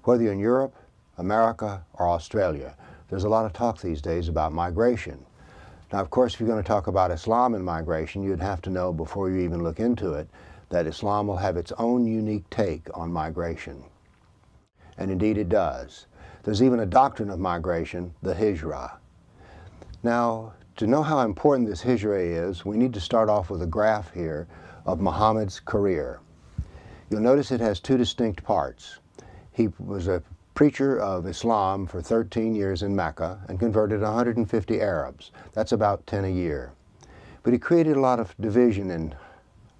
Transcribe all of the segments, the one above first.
Whether you're in Europe, America, or Australia, there's a lot of talk these days about migration. Now, of course, if you're going to talk about Islam and migration, you'd have to know before you even look into it that Islam will have its own unique take on migration. And indeed it does. There's even a doctrine of migration, the Hijra. Now, to know how important this Hijra is, we need to start off with a graph here of Muhammad's career. You'll notice it has two distinct parts. He was a preacher of Islam for 13 years in Mecca and converted 150 Arabs. That's about 10 a year. But he created a lot of division and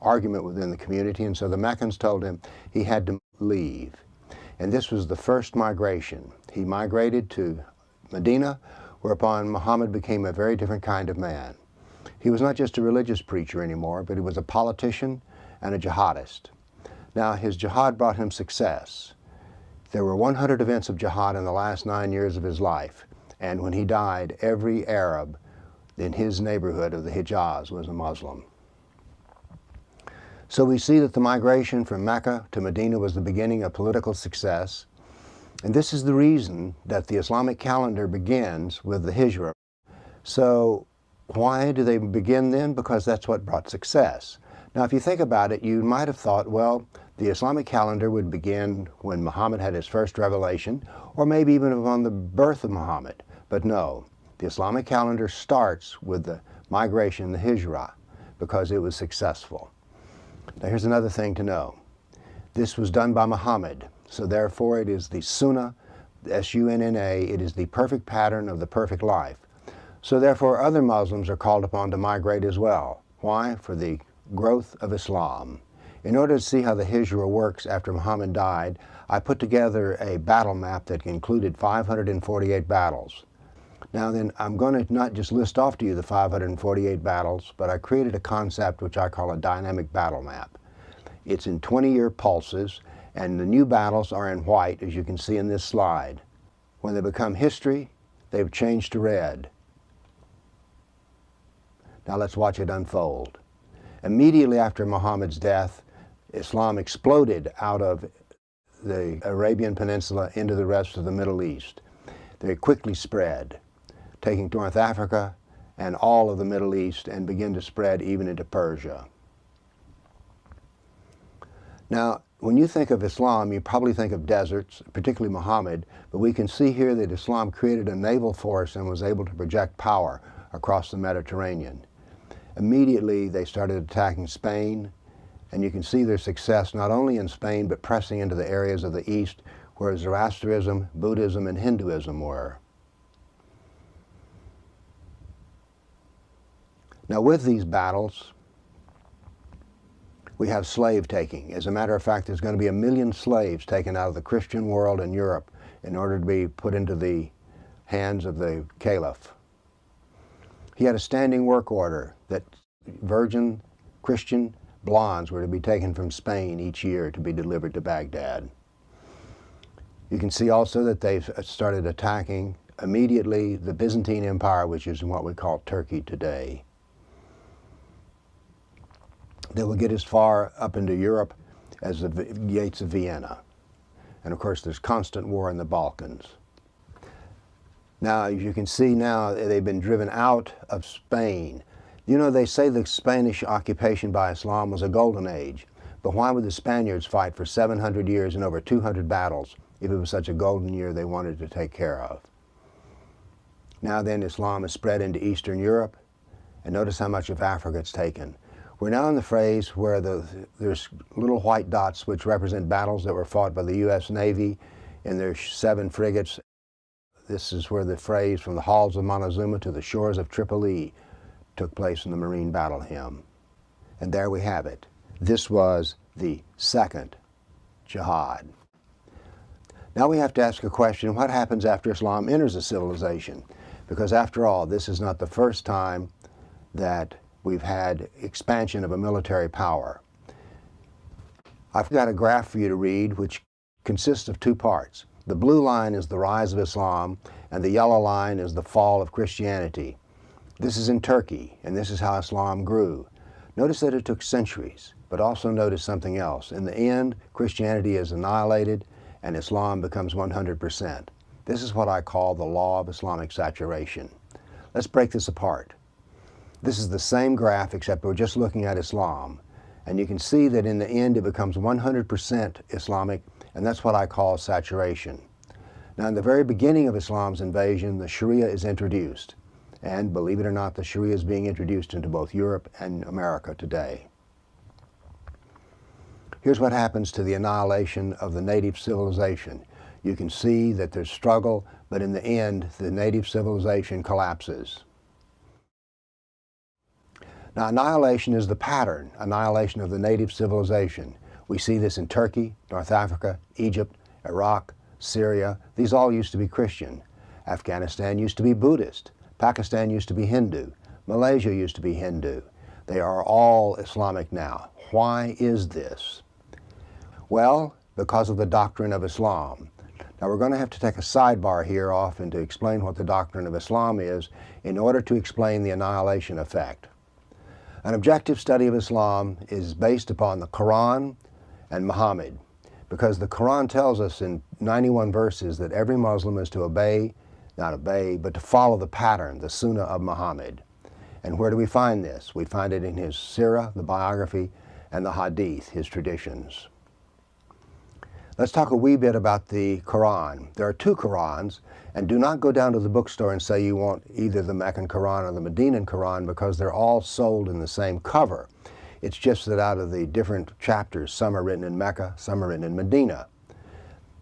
argument within the community, and so the Meccans told him he had to leave. And this was the first migration. He migrated to Medina, whereupon Muhammad became a very different kind of man. He was not just a religious preacher anymore, but he was a politician and a jihadist. Now, his jihad brought him success. There were 100 events of jihad in the last 9 years of his life, and when he died, every Arab in his neighborhood of the Hijaz was a Muslim. So we see that the migration from Mecca to Medina was the beginning of political success, and this is the reason that the Islamic calendar begins with the Hijra. So why do they begin then? Because that's what brought success. Now, if you think about it, you might have thought, well, the Islamic calendar would begin when Muhammad had his first revelation, or maybe even upon the birth of Muhammad. But no, the Islamic calendar starts with the migration, the Hijra, because it was successful. Now, here's another thing to know. This was done by Muhammad, so therefore it is the Sunnah, S-U-N-N-A, it is the perfect pattern of the perfect life. So therefore other Muslims are called upon to migrate as well. Why? For the growth of Islam. In order to see how the Hijra works after Muhammad died, I put together a battle map that included 548 battles. Now then, I'm going to not just list off to you the 548 battles, but I created a concept which I call a dynamic battle map. It's in 20-year pulses, and the new battles are in white, as you can see in this slide. When they become history, they've changed to red. Now let's watch it unfold. Immediately after Muhammad's death, Islam exploded out of the Arabian Peninsula into the rest of the Middle East. They quickly spread, taking North Africa and all of the Middle East, and began to spread even into Persia. Now, when you think of Islam, you probably think of deserts, particularly Muhammad, but we can see here that Islam created a naval force and was able to project power across the Mediterranean. Immediately, they started attacking Spain, and you can see their success not only in Spain, but pressing into the areas of the East where Zoroastrianism, Buddhism, and Hinduism were. Now, with these battles, we have slave taking. As a matter of fact, there's going to be 1 million slaves taken out of the Christian world and Europe in order to be put into the hands of the Caliph. He had a standing work order that virgin Christian blondes were to be taken from Spain each year to be delivered to Baghdad. You can see also that they've started attacking immediately the Byzantine Empire, which is what we call Turkey today. They will get as far up into Europe as the gates of Vienna. And of course, there's constant war in the Balkans. Now, as you can see now, they've been driven out of Spain. You know, they say the Spanish occupation by Islam was a golden age, but why would the Spaniards fight for 700 years and over 200 battles if it was such a golden year they wanted to take care of? Now then, Islam has spread into Eastern Europe, and notice how much of Africa it's taken. We're now in the phase where there's little white dots which represent battles that were fought by the U.S. Navy in their 7 frigates. This is where the phrase "from the halls of Montezuma to the shores of Tripoli" took place in the Marine Battle Hymn. And there we have it. This was the second jihad. Now we have to ask a question: what happens after Islam enters a civilization? Because after all, this is not the first time that we've had expansion of a military power. I've got a graph for you to read which consists of 2 parts. The blue line is the rise of Islam, and the yellow line is the fall of Christianity. This is in Turkey, and this is how Islam grew. Notice that it took centuries, but also notice something else. In the end, Christianity is annihilated, and Islam becomes 100%. This is what I call the law of Islamic saturation. Let's break this apart. This is the same graph except we're just looking at Islam. And you can see that in the end it becomes 100% Islamic, and that's what I call saturation. Now in the very beginning of Islam's invasion, the Sharia is introduced. And believe it or not, the Sharia is being introduced into both Europe and America today. Here's what happens to the annihilation of the native civilization. You can see that there's struggle, but in the end, the native civilization collapses. Now, annihilation is the pattern, annihilation of the native civilization. We see this in Turkey, North Africa, Egypt, Iraq, Syria. These all used to be Christian. Afghanistan used to be Buddhist. Pakistan used to be Hindu. Malaysia used to be Hindu. They are all Islamic now. Why is this? Well, because of the doctrine of Islam. Now we're going to have to take a sidebar here off and to explain what the doctrine of Islam is in order to explain the annihilation effect. An objective study of Islam is based upon the Quran and Muhammad, because the Quran tells us in 91 verses that every Muslim is to obey, not obey, but to follow the pattern, the Sunnah of Muhammad. And where do we find this? We find it in his Sirah, the biography, and the Hadith, his traditions. Let's talk a wee bit about the Quran. There are two Qurans, and do not go down to the bookstore and say you want either the Meccan Quran or the Medinan Quran, because they're all sold in the same cover. It's just that out of the different chapters, some are written in Mecca, some are written in Medina.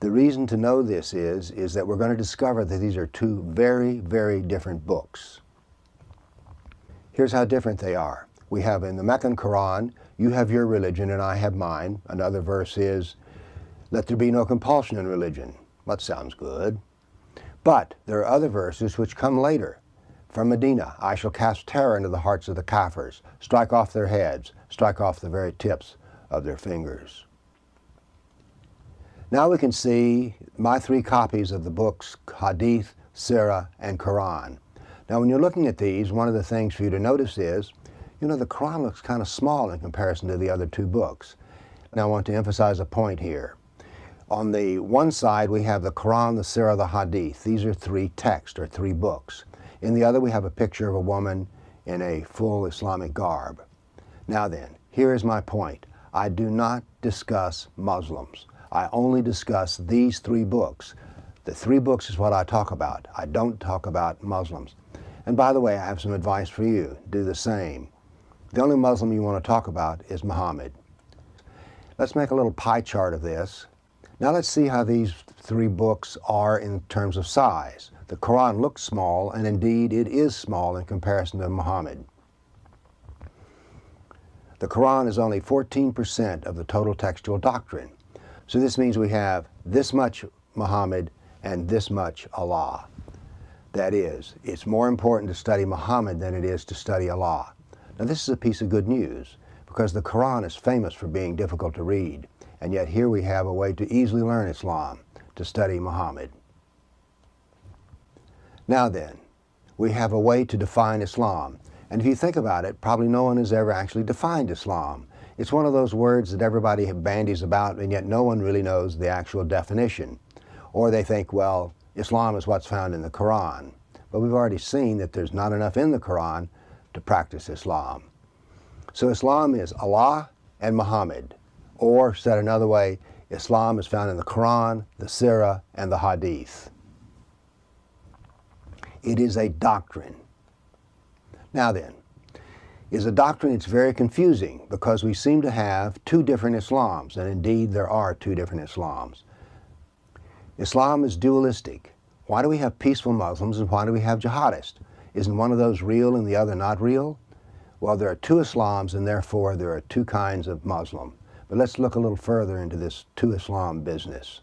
The reason to know this is that we're going to discover that these are two very, very different books. Here's how different they are. We have in the Meccan Quran, you have your religion and I have mine. Another verse is, let there be no compulsion in religion. That sounds good. But there are other verses which come later. From Medina, I shall cast terror into the hearts of the Kafirs, strike off their heads, strike off the very tips of their fingers. Now we can see my three copies of the books, Hadith, Sirah, and Quran. Now when you're looking at these, one of the things for you to notice is, you know, the Quran looks kind of small in comparison to the other two books. Now I want to emphasize a point here. On the one side, we have the Quran, the Sirah, the Hadith. These are three texts, or three books. In the other, we have a picture of a woman in a full Islamic garb. Now then, here is my point. I do not discuss Muslims. I only discuss these three books. The three books is what I talk about. I don't talk about Muslims. And by the way, I have some advice for you. Do the same. The only Muslim you want to talk about is Muhammad. Let's make a little pie chart of this. Now let's see how these three books are in terms of size. The Quran looks small, and indeed it is small in comparison to Muhammad. The Quran is only 14% of the total textual doctrine. So this means we have this much Muhammad and this much Allah. That is, it's more important to study Muhammad than it is to study Allah. Now this is a piece of good news, because the Quran is famous for being difficult to read. And yet here we have a way to easily learn Islam, to study Muhammad. Now then, we have a way to define Islam. And if you think about it, probably no one has ever actually defined Islam. It's one of those words that everybody bandies about, and yet no one really knows the actual definition. Or they think, well, Islam is what's found in the Quran. But we've already seen that there's not enough in the Quran to practice Islam. So Islam is Allah and Muhammad. Or, said another way, Islam is found in the Quran, the Sirah, and the Hadith. It is a doctrine. Now then, is a doctrine. It's very confusing because we seem to have two different Islams, and indeed there are two different Islams. Islam is dualistic. Why do we have peaceful Muslims and why do we have jihadists? Isn't one of those real and the other not real? Well, there are two Islams, and therefore there are two kinds of Muslim. But let's look a little further into this two Islam business.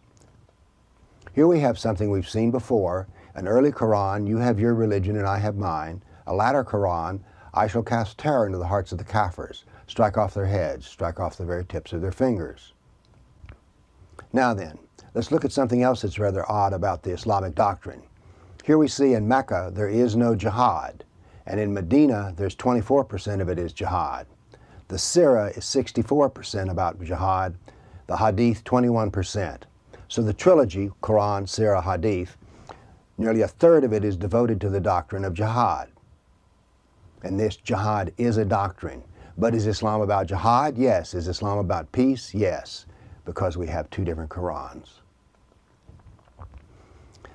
Here we have something we've seen before, an early Quran, you have your religion and I have mine. A latter Quran, I shall cast terror into the hearts of the Kafirs, strike off their heads, strike off the very tips of their fingers. Now then, let's look at something else that's rather odd about the Islamic doctrine. Here we see in Mecca there is no jihad, and in Medina there's 24% of it is jihad. The Sirah is 64% about jihad, the Hadith 21%. So the trilogy, Quran, Sirah, Hadith, nearly a third of it is devoted to the doctrine of jihad. And this jihad is a doctrine. But is Islam about jihad? Yes. Is Islam about peace? Yes. Because we have two different Qurans.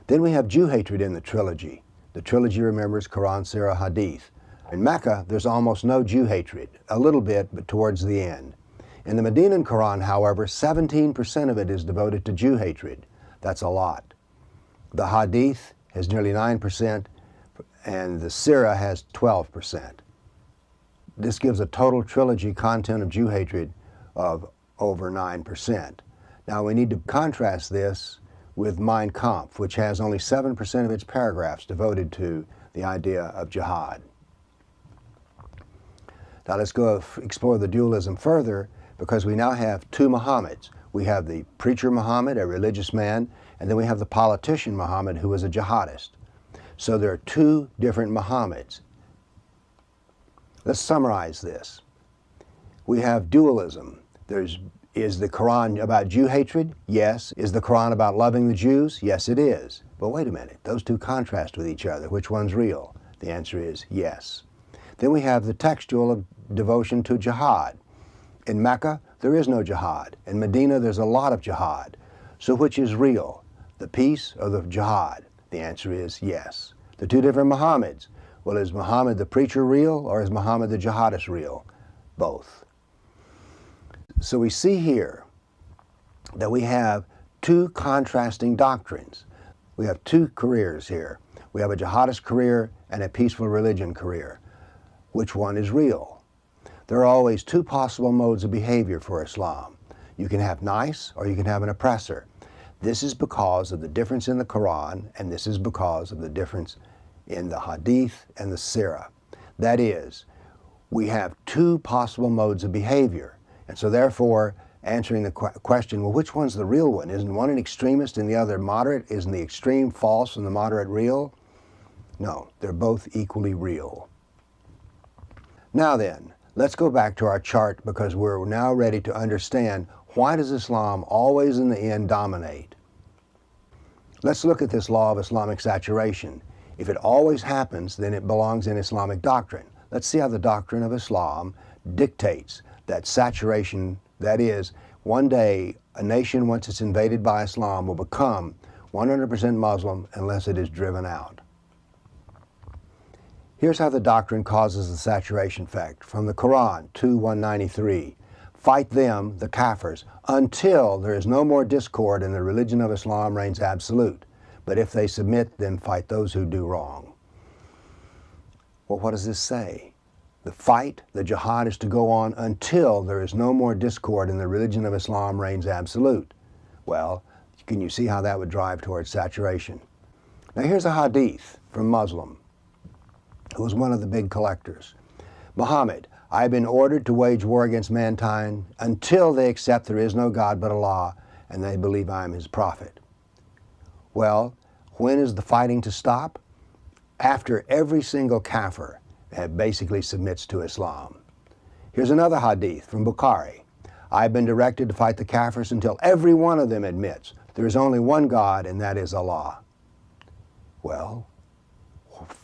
Then we have Jew hatred in the trilogy. The trilogy remembers Quran, Sirah, Hadith. In Mecca, there's almost no Jew hatred, a little bit, but towards the end. In the Medinan Quran, however, 17% of it is devoted to Jew hatred. That's a lot. The Hadith has nearly 9%, and the Sirah has 12%. This gives a total trilogy content of Jew hatred of over 9%. Now we need to contrast this with Mein Kampf, which has only 7% of its paragraphs devoted to the idea of jihad. Now let's go explore the dualism further, because we now have two Muhammads. We have the preacher Muhammad, a religious man, and then we have the politician Muhammad, who is a jihadist. So there are two different Muhammads. Let's summarize this. We have dualism. Is the Quran about Jew hatred? Yes. Is the Quran about loving the Jews? Yes, it is. But wait a minute, those two contrast with each other. Which one's real? The answer is yes. Then we have the textual of devotion to jihad. In Mecca, there is no jihad. In Medina, there's a lot of jihad. So which is real, the peace or the jihad? The answer is yes. The two different Muhammads. Well, is Muhammad the preacher real, or is Muhammad the jihadist real? Both. So we see here that we have two contrasting doctrines. We have two careers here. We have a jihadist career and a peaceful religion career. Which one is real? There are always two possible modes of behavior for Islam. You can have nice or you can have an oppressor. This is because of the difference in the Quran, and this is because of the difference in the Hadith and the Sirah. That is, we have two possible modes of behavior. And so therefore, answering the question, well, which one's the real one? Isn't one an extremist and the other moderate? Isn't the extreme false and the moderate real? No, they're both equally real. Now then, let's go back to our chart, because we're now ready to understand, why does Islam always in the end dominate? Let's look at this law of Islamic saturation. If it always happens, then it belongs in Islamic doctrine. Let's see how the doctrine of Islam dictates that saturation, that is, one day a nation, once it's invaded by Islam, will become 100% Muslim unless it is driven out. Here's how the doctrine causes the saturation effect. From the Quran, 2:193. Fight them, the Kafirs, until there is no more discord and the religion of Islam reigns absolute. But if they submit, then fight those who do wrong. Well, what does this say? The fight, the jihad, is to go on until there is no more discord and the religion of Islam reigns absolute. Well, can you see how that would drive towards saturation? Now here's a hadith from Muslim, who was one of the big collectors. Muhammad, I have been ordered to wage war against mankind until they accept there is no God but Allah and they believe I am his prophet. Well, when is the fighting to stop? After every single kafir basically submits to Islam. Here's another hadith from Bukhari. I have been directed to fight the kafirs until every one of them admits there is only one God, and that is Allah. Well,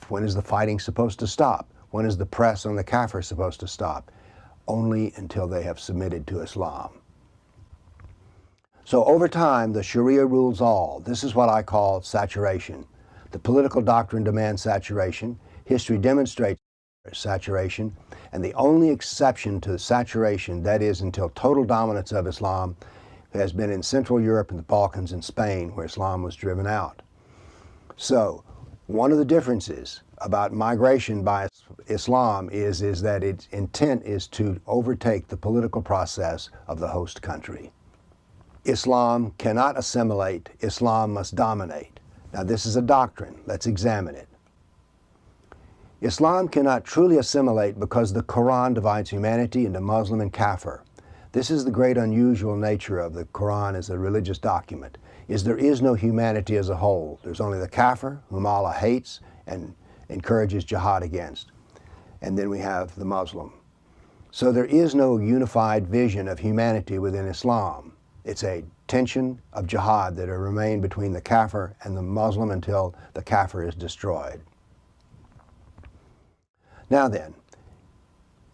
when is the fighting supposed to stop? When is the press on the kafir supposed to stop? Only until they have submitted to Islam. So over time, the Sharia rules all. This is what I call saturation. The political doctrine demands saturation. History demonstrates saturation. And the only exception to saturation, that is until total dominance of Islam, has been in Central Europe and the Balkans and Spain, where Islam was driven out. So one of the differences about migration by Islam is that its intent is to overtake the political process of the host country. Islam cannot assimilate, Islam must dominate. Now this is a doctrine, let's examine it. Islam cannot truly assimilate because the Quran divides humanity into Muslim and Kafir. This is the great unusual nature of the Quran as a religious document, is there is no humanity as a whole. There's only the Kafir, whom Allah hates and encourages jihad against. And then we have the Muslim. So there is no unified vision of humanity within Islam. It's a tension of jihad that will remain between the kafir and the Muslim until the kafir is destroyed. Now then,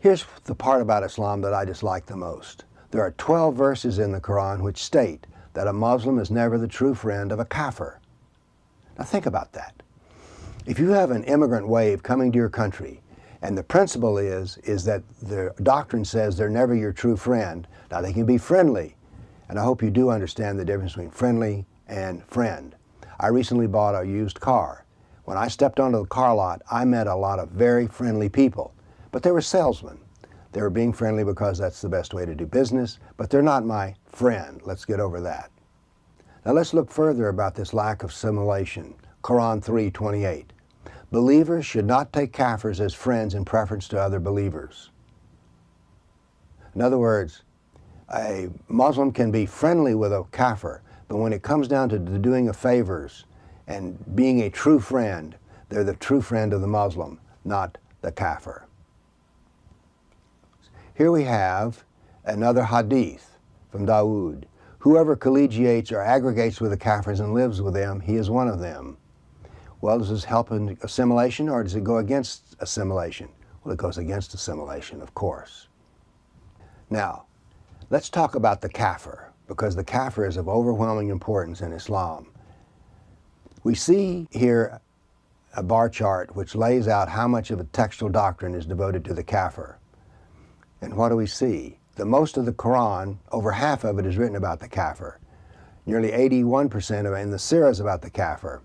here's the part about Islam that I dislike the most. There are 12 verses in the Quran which state that a Muslim is never the true friend of a kafir. Now think about that. If you have an immigrant wave coming to your country, and the principle is that the doctrine says they're never your true friend, now they can be friendly, and I hope you do understand the difference between friendly and friend. I recently bought a used car. When I stepped onto the car lot, I met a lot of very friendly people, but they were salesmen. They were being friendly because that's the best way to do business, but they're not my friend. Let's get over that. Now let's look further about this lack of assimilation. Quran 3:28. Believers should not take kafirs as friends in preference to other believers. In other words, a Muslim can be friendly with a kafir, but when it comes down to the doing of favors and being a true friend, they're the true friend of the Muslim, not the kafir. Here we have another hadith from Dawood. Whoever collegiates or aggregates with the kafirs and lives with them, he is one of them. Well, does this help in assimilation or does it go against assimilation? Well, it goes against assimilation, of course. Now, let's talk about the kafir, because the kafir is of overwhelming importance in Islam. We see here a bar chart which lays out how much of a textual doctrine is devoted to the kafir. And what do we see? The most of the Quran, over half of it, is written about the kafir. Nearly 81% of it in the Sirah is about the kafir,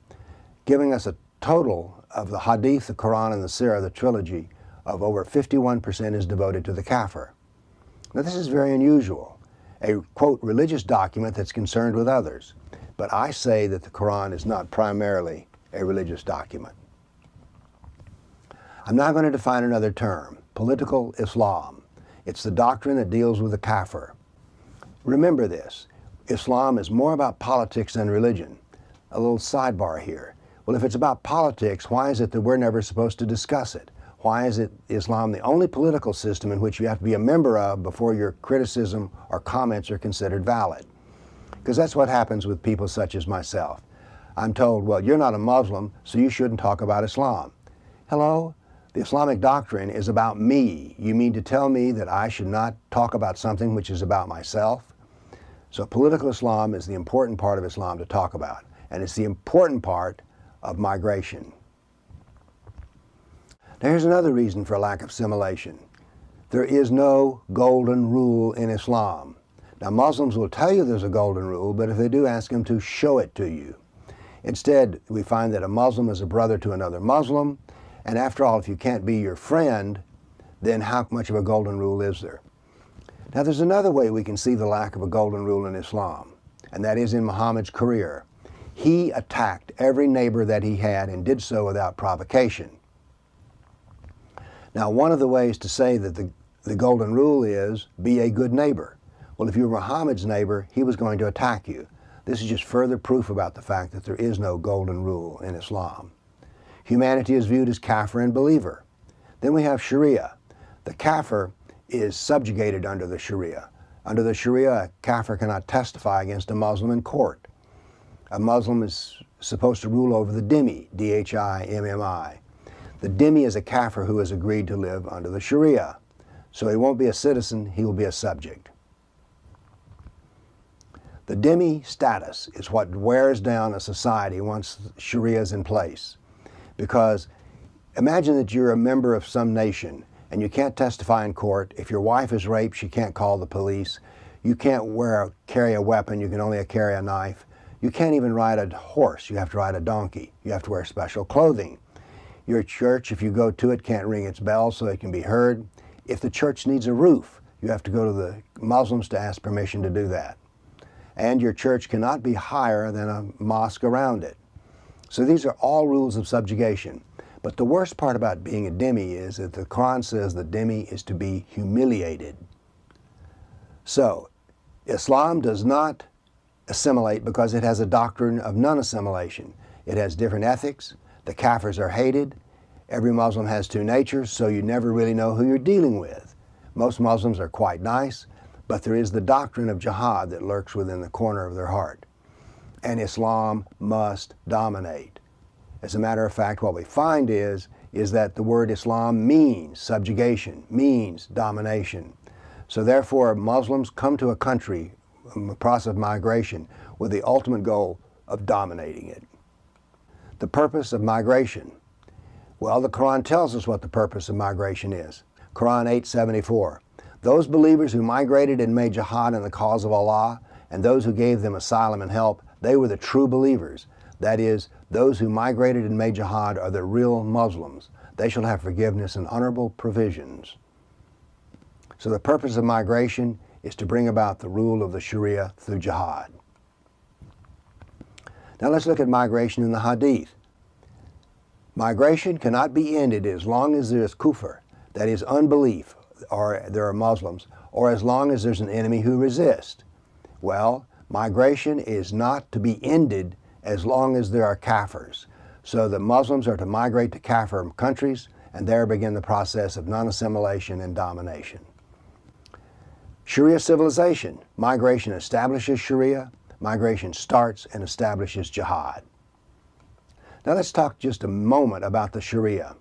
giving us a total of the Hadith, the Quran, and the Sirah, the trilogy, of over 51% is devoted to the kafir. Now this is very unusual, a, quote, religious document that's concerned with others. But I say that the Quran is not primarily a religious document. I'm now going to define another term, political Islam. It's the doctrine that deals with the kafir. Remember this, Islam is more about politics than religion. A little sidebar here. Well, if it's about politics, why is it that we're never supposed to discuss it? Why is Islam the only political system in which you have to be a member of before your criticism or comments are considered valid? Because that's what happens with people such as myself. I'm told, well, you're not a Muslim, so you shouldn't talk about Islam. Hello? The Islamic doctrine is about me. You mean to tell me that I should not talk about something which is about myself? So political Islam is the important part of Islam to talk about, and it's the important part of migration. Now here's another reason for lack of assimilation. There is no golden rule in Islam. Now Muslims will tell you there's a golden rule, but if they do, ask them to show it to you. Instead, we find that a Muslim is a brother to another Muslim, and after all, if you can't be your friend, then how much of a golden rule is there? Now there's another way we can see the lack of a golden rule in Islam, and that is in Muhammad's career. He attacked every neighbor that he had and did so without provocation. Now one of the ways to say that the golden rule is be a good neighbor. Well, if you were Muhammad's neighbor, he was going to attack you. This is just further proof about the fact that there is no golden rule in Islam. Humanity is viewed as kafir and believer. Then we have Sharia. The kafir is subjugated under the Sharia. Under the Sharia, a kafir cannot testify against a Muslim in court. A Muslim is supposed to rule over the dhimmi, D-H-I-M-M-I. The dhimmi is a kafir who has agreed to live under the Sharia. So he won't be a citizen, he will be a subject. The dhimmi status is what wears down a society once Sharia is in place. Because imagine that you're a member of some nation and you can't testify in court. If your wife is raped, she can't call the police. You can't carry a weapon, you can only carry a knife. You can't even ride a horse, you have to ride a donkey. You have to wear special clothing. Your church, if you go to it, can't ring its bell so it can be heard. If the church needs a roof, you have to go to the Muslims to ask permission to do that. And your church cannot be higher than a mosque around it. So these are all rules of subjugation. But the worst part about being a dhimmi is that the Quran says the dhimmi is to be humiliated. So Islam does not assimilate because it has a doctrine of non-assimilation. It has different ethics. The kafirs are hated. Every Muslim has two natures, so you never really know who you're dealing with. Most Muslims are quite nice, but there is the doctrine of jihad that lurks within the corner of their heart. And Islam must dominate. As a matter of fact, what we find is that the word Islam means subjugation, means domination. So therefore, Muslims come to a country, a process of migration, with the ultimate goal of dominating it. The purpose of migration. Well, the Quran tells us what the purpose of migration is. Quran 8:74. Those believers who migrated and made jihad in the cause of Allah, and those who gave them asylum and help, they were the true believers. That is, those who migrated and made jihad are the real Muslims. They shall have forgiveness and honorable provisions. So the purpose of migration is to bring about the rule of the Sharia through jihad. Now let's look at migration in the Hadith. Migration cannot be ended as long as there is kufr, that is unbelief, or there are Muslims, or as long as there's an enemy who resists. Well, migration is not to be ended as long as there are kafirs. So the Muslims are to migrate to kafir countries and there begin the process of non-assimilation and domination. Sharia civilization. Migration establishes Sharia. Migration starts and establishes jihad. Now let's talk just a moment about the Sharia.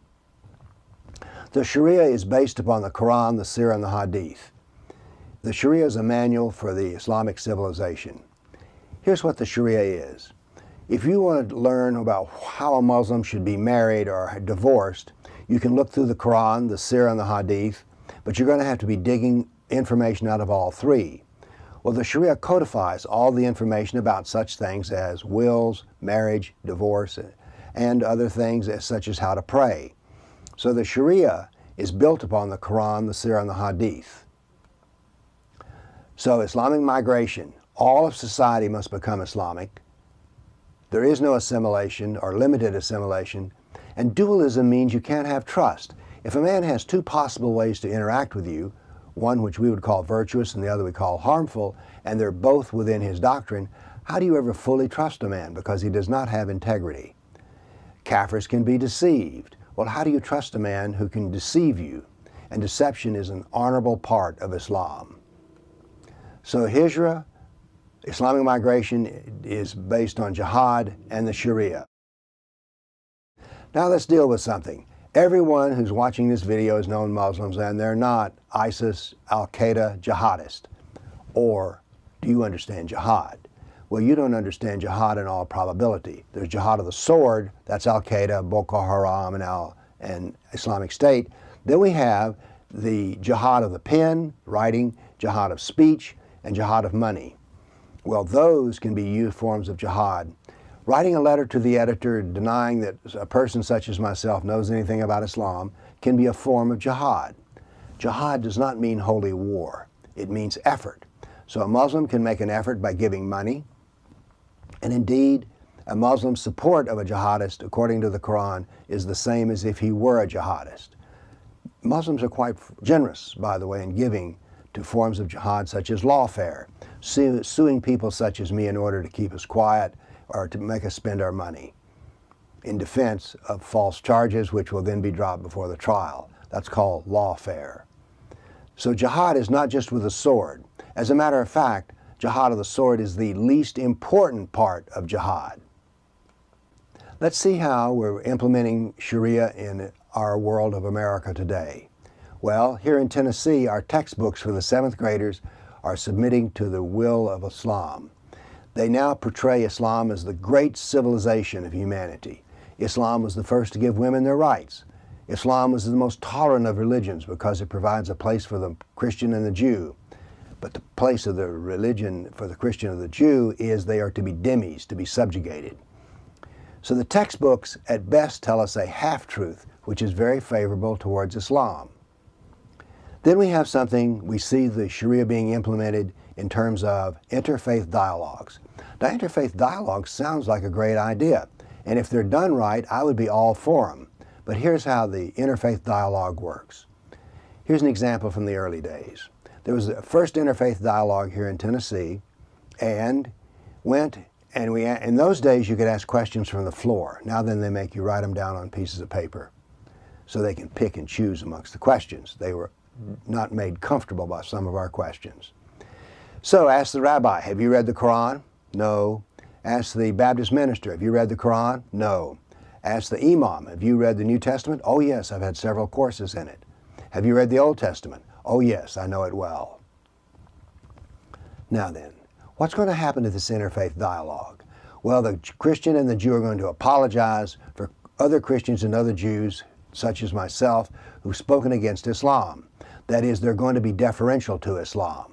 The Sharia is based upon the Quran, the Sirah, and the Hadith. The Sharia is a manual for the Islamic civilization. Here's what the Sharia is. If you want to learn about how a Muslim should be married or divorced, you can look through the Quran, the Sirah, and the Hadith, but you're going to have to be digging information out of all three. Well, the Sharia codifies all the information about such things as wills, marriage, divorce, and other things such as how to pray. So the Sharia is built upon the Quran, the Sirah, and the Hadith. So Islamic migration, all of society must become Islamic. There is no assimilation or limited assimilation, and dualism means you can't have trust. If a man has two possible ways to interact with you, one which we would call virtuous and the other we call harmful, and they're both within his doctrine, how do you ever fully trust a man? Because he does not have integrity. Kafirs can be deceived. Well, how do you trust a man who can deceive you? And deception is an honorable part of Islam. So Hijra, Islamic migration, is based on jihad and the Sharia. Now let's deal with something. Everyone who's watching this video is known Muslims, and they're not ISIS, Al-Qaeda jihadists. Or do you understand jihad? Well, you don't understand jihad in all probability. There's jihad of the sword, that's Al-Qaeda, Boko Haram, and Islamic State. Then we have the jihad of the pen, writing, jihad of speech, and jihad of money. Well, those can be used forms of jihad. Writing a letter to the editor denying that a person such as myself knows anything about Islam can be a form of jihad. Jihad does not mean holy war. It means effort. So a Muslim can make an effort by giving money. And indeed, a Muslim's support of a jihadist, according to the Quran, is the same as if he were a jihadist. Muslims are quite generous, by the way, in giving to forms of jihad such as lawfare, suing people such as me in order to keep us quiet or to make us spend our money in defense of false charges which will then be dropped before the trial. That's called lawfare. So jihad is not just with a sword. As a matter of fact, jihad of the sword is the least important part of jihad. Let's see how we're implementing Sharia in our world of America today. Well, here in Tennessee, our textbooks for the 7th graders are submitting to the will of Islam. They now portray Islam as the great civilization of humanity. Islam was the first to give women their rights. Islam was the most tolerant of religions because it provides a place for the Christian and the Jew. But the place of the religion for the Christian and the Jew is they are to be dhimmis, to be subjugated. So the textbooks at best tell us a half-truth, which is very favorable towards Islam. Then we have something, we see the Sharia being implemented in terms of interfaith dialogues. Now, interfaith dialogue sounds like a great idea, and if they're done right, I would be all for them. But here's how the interfaith dialogue works. Here's an example from the early days. There was the first interfaith dialogue here in Tennessee, and in those days you could ask questions from the floor. Now then they make you write them down on pieces of paper so they can pick and choose amongst the questions. They were not made comfortable by some of our questions. So ask the rabbi, have you read the Quran? No. Ask the Baptist minister, have you read the Quran? No. Ask the imam, have you read the New Testament? Oh yes, I've had several courses in it. Have you read the Old Testament? Oh yes, I know it well. Now then, what's going to happen to this interfaith dialogue? Well, the Christian and the Jew are going to apologize for other Christians and other Jews, such as myself, who've spoken against Islam. That is, they're going to be deferential to Islam.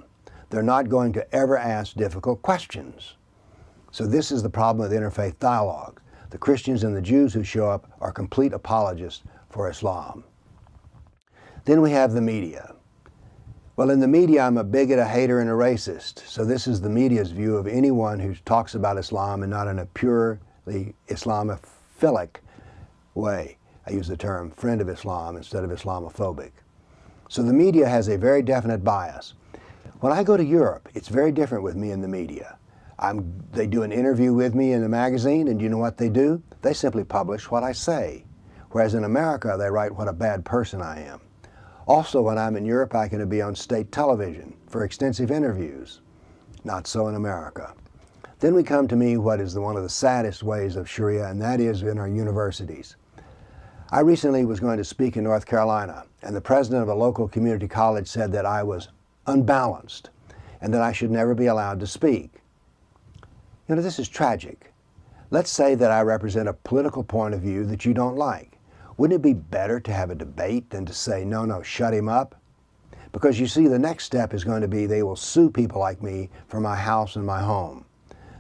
They're not going to ever ask difficult questions. So this is the problem with interfaith dialogue. The Christians and the Jews who show up are complete apologists for Islam. Then we have the media. Well, in the media, I'm a bigot, a hater, and a racist. So this is the media's view of anyone who talks about Islam and not in a purely Islamophilic way. I use the term friend of Islam instead of Islamophobic. So the media has a very definite bias. When I go to Europe, it's very different with me in the media. They do an interview with me in a magazine, and you know what they do? They simply publish what I say. Whereas in America, they write what a bad person I am. Also, when I'm in Europe, I can be on state television for extensive interviews. Not so in America. Then we come to me what is one of the saddest ways of Sharia, and that is in our universities. I recently was going to speak in North Carolina, and the president of a local community college said that I was unbalanced and that I should never be allowed to speak. You know, this is tragic. Let's say that I represent a political point of view that you don't like. Wouldn't it be better to have a debate than to say, no, shut him up? Because you see, the next step is going to be they will sue people like me for my house and my home.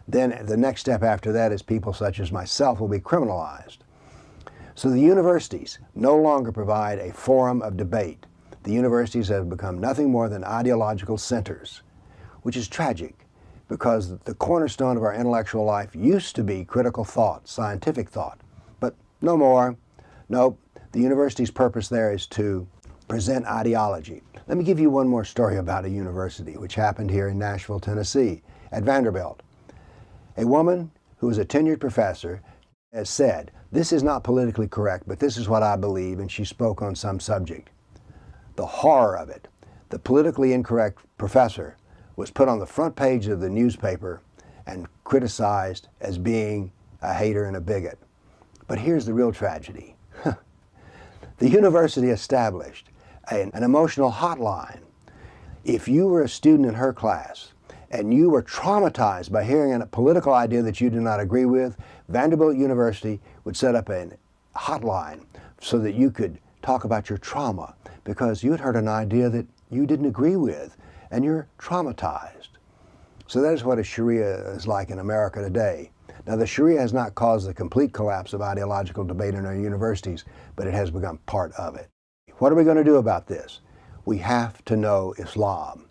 Then the next step after that is people such as myself will be criminalized. So the universities no longer provide a forum of debate. The universities have become nothing more than ideological centers, which is tragic because the cornerstone of our intellectual life used to be critical thought, scientific thought, but no more. Nope, the university's purpose there is to present ideology. Let me give you one more story about a university, which happened here in Nashville, Tennessee, at Vanderbilt. A woman who is a tenured professor has said, this is not politically correct, but this is what I believe, and she spoke on some subject. The horror of it, the politically incorrect professor was put on the front page of the newspaper and criticized as being a hater and a bigot. But here's the real tragedy. The university established an emotional hotline. If you were a student in her class and you were traumatized by hearing a political idea that you did not agree with, Vanderbilt University would set up a hotline so that you could talk about your trauma because you had heard an idea that you didn't agree with and you're traumatized. So that is what a Sharia is like in America today. Now, the Sharia has not caused the complete collapse of ideological debate in our universities, but it has become part of it. What are we going to do about this? We have to know Islam.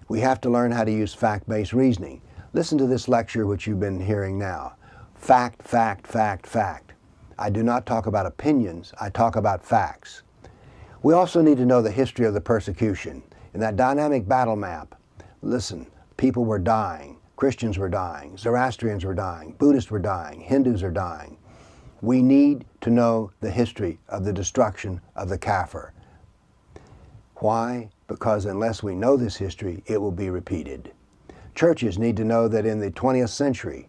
We have to learn how to use fact-based reasoning. Listen to this lecture which you've been hearing now. Fact, fact, fact, fact. I do not talk about opinions, I talk about facts. We also need to know the history of the persecution. In that dynamic battle map, listen, people were dying. Christians were dying, Zoroastrians were dying, Buddhists were dying, Hindus are dying. We need to know the history of the destruction of the Kafir. Why? Because unless we know this history, it will be repeated. Churches need to know that in the 20th century,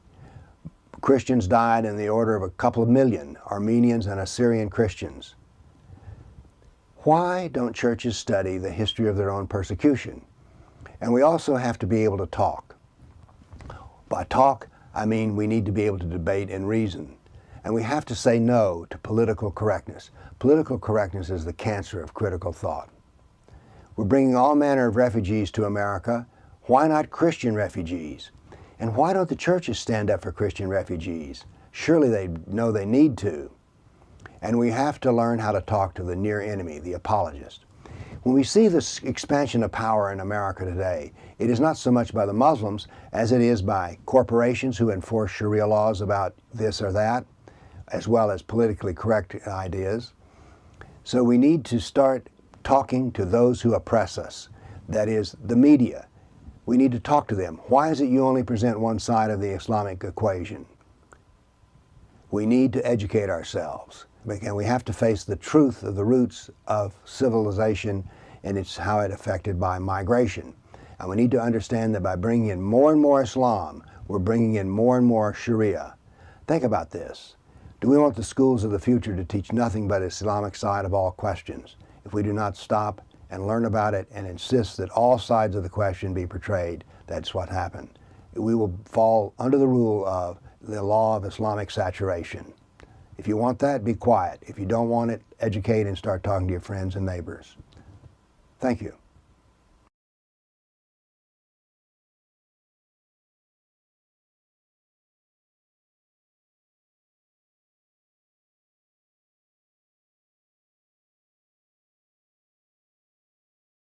Christians died in the order of a couple of million, Armenians and Assyrian Christians. Why don't churches study the history of their own persecution? And we also have to be able to talk. By talk, I mean we need to be able to debate and reason. And we have to say no to political correctness. Political correctness is the cancer of critical thought. We're bringing all manner of refugees to America. Why not Christian refugees? And why don't the churches stand up for Christian refugees? Surely they know they need to. And we have to learn how to talk to the near enemy, the apologist. When we see this expansion of power in America today, it is not so much by the Muslims as it is by corporations who enforce Sharia laws about this or that, as well as politically correct ideas. So we need to start talking to those who oppress us, that is, the media. We need to talk to them. Why is it you only present one side of the Islamic equation? We need to educate ourselves. And we have to face the truth of the roots of civilization and it's how it affected by migration. And we need to understand that by bringing in more and more Islam, we're bringing in more and more Sharia. Think about this. Do we want the schools of the future to teach nothing but the Islamic side of all questions? If we do not stop and learn about it and insist that all sides of the question be portrayed, that's what happened. We will fall under the rule of the law of Islamic saturation. If you want that, be quiet. If you don't want it, educate and start talking to your friends and neighbors. Thank you.